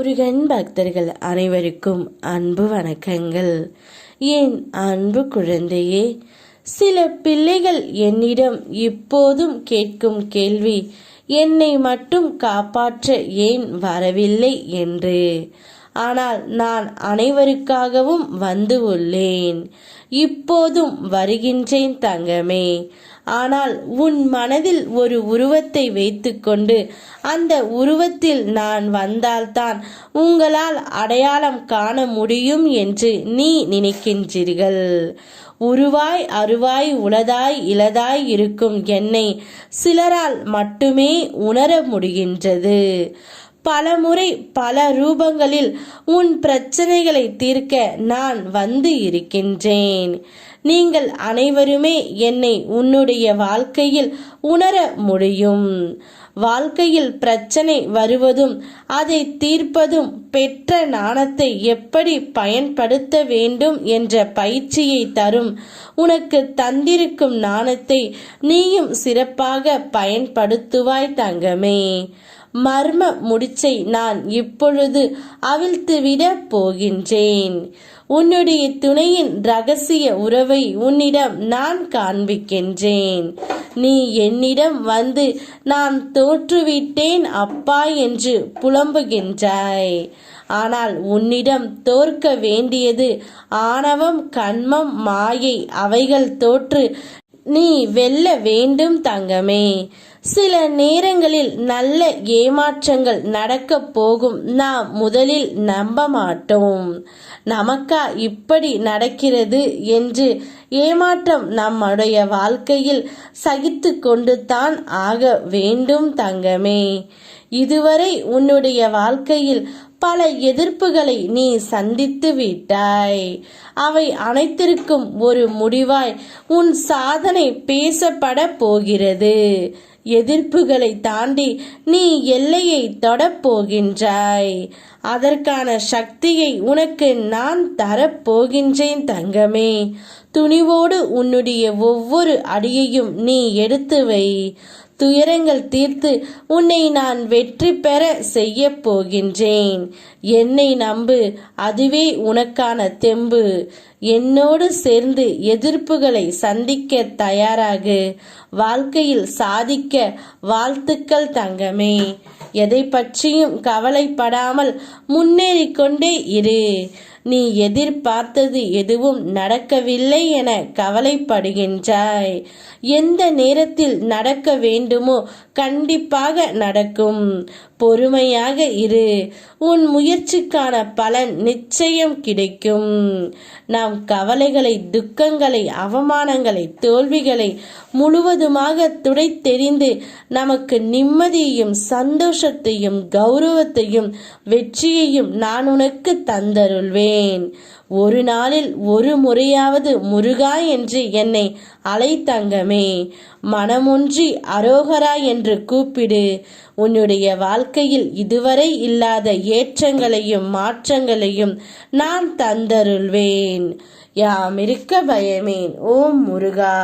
முருகன் பக்தர்கள் அனைவருக்கும் அன்பு வணக்கங்கள். என் அன்பு குழந்தையே, சில பிள்ளைகள் என்னிடம் இப்போதும் கேட்கும் கேள்வி, என்னை மட்டும் காப்பாற்ற ஏன் வரவில்லை என்று. ஆனால் நான் அனைவருக்காகவும் வந்து உள்ளேன். இப்போதும் வருகின்றேன் தங்கமே. ஆனால் உன் மனதில் ஒரு உருவத்தை வைத்துக்கொண்டு அந்த உருவத்தில் நான் வந்தால்தான் உங்களால் அடையாளம் காண முடியும் என்று நீ நினைக்கின்றீர்கள். உருவாய் அருவாய் உளதாய் இலதாய் இருக்கும் என்னை சிலரால் மட்டுமே உணர முடிகின்றது. பலமுறை பல ரூபங்களில் உன் பிரச்சனைகளை தீர்க்க நான் வந்து இருக்கின்றேன். நீங்கள் அனைவருமே என்னை உன்னுடைய வாழ்க்கையில் உணர முடியும். வாழ்க்கையில் பிரச்சனை வருவதும் அதை தீர்ப்பதும் பெற்ற ஞானத்தை எப்படி பயன்படுத்த வேண்டும் என்ற பயிற்சியை தரும். உனக்கு தந்திருக்கும் ஞானத்தை நீயும் சிறப்பாக பயன்படுத்துவாய் தங்கமே. மர்ம முடிச்சை நான் இப்பொழுது அவிழ்த்துவிட போகின்றேன். உன்னுடைய துணையின் ரகசிய உறவை உன்னிடம் நான் காண்பிக்கின்றேன். நீ என்னிடம் வந்து நான் தோற்றுவிட்டேன் அப்பா என்று புலம்புகின்றாய். ஆனால் உன்னிடம் தோற்க வேண்டியது ஆணவம், கண்மம், மாயை. அவைகள் தோற்று நீ வெல்ல வேண்டும் தங்கமே. சில நேரங்களில் நல்ல ஏமாற்றங்கள் நடக்க போகும். நாம் முதலில் நம்ப மாட்டோம். நமக்கா இப்படி நடக்கிறது என்று ஏமாற்றம் நம்முடைய வாழ்க்கையில் சகித்து கொண்டு தான் ஆக வேண்டும் தங்கமே. இதுவரை உன்னுடைய வாழ்க்கையில் பல எதிர்ப்புகளை நீ சந்தித்து விட்டாய். அவை அனைத்திற்கும் ஒரு முடிவாய் உன் சாதனை பேசப்பட போகிறது. எதிர்ப்புகளை தாண்டி நீ எல்லையை தொடப் போகின்றாய். அதற்கான சக்தியை உனக்கு நான் தரப்போகின்றேன் தங்கமே. துணிவோடு உன்னுடைய ஒவ்வொரு அடியையும் நீ எடுத்து வை. துயரங்கள் தீர்த்து உன்னை நான் வெற்றி பெற செய்ய போகின்றேன். என்னை நம்பு, அதுவே உனக்கான தெம்பு. என்னோடு சேர்ந்து எதிர்ப்புகளை சந்திக்க தயாராகு. வாழ்க்கையில் சாதிக்க வாழ்த்துக்கள் தங்கமே. எதை பற்றியும் கவலைப்படாமல் முன்னேறிக்கொண்டே இரு. நீ எதிர்பார்த்தது எதுவும் நடக்கவில்லை என கவலைப்படுகின்றாய். எந்த நேரத்தில் நடக்க வேண்டுமோ கண்டிப்பாக நடக்கும். பொறுமையாக இரு. உன் முயற்சிக்கான பலன் நிச்சயம் கிடைக்கும். நாம் கவலைகளை, துக்கங்களை, அவமானங்களை, தோல்விகளை முழுவதுமாக துடைத்தெறிந்து நமக்கு நிம்மதியையும் சந்தோஷத்தையும் கௌரவத்தையும் வெற்றியையும் நான் உனக்கு தந்தருள்வேன். ஒரு நாளில் ஒரு முறையாவது முருகா என்று என்னை அலை தங்கமே. மனமொன்றி அரோகரா என்று கூப்பிடு. உன்னுடைய வாழ்க்கையில் இதுவரை இல்லாத ஏற்றங்களையும் மாற்றங்களையும் நான் தந்தருள்வேன். யாம் இருக்க பயமேன். ஓம் முருகா.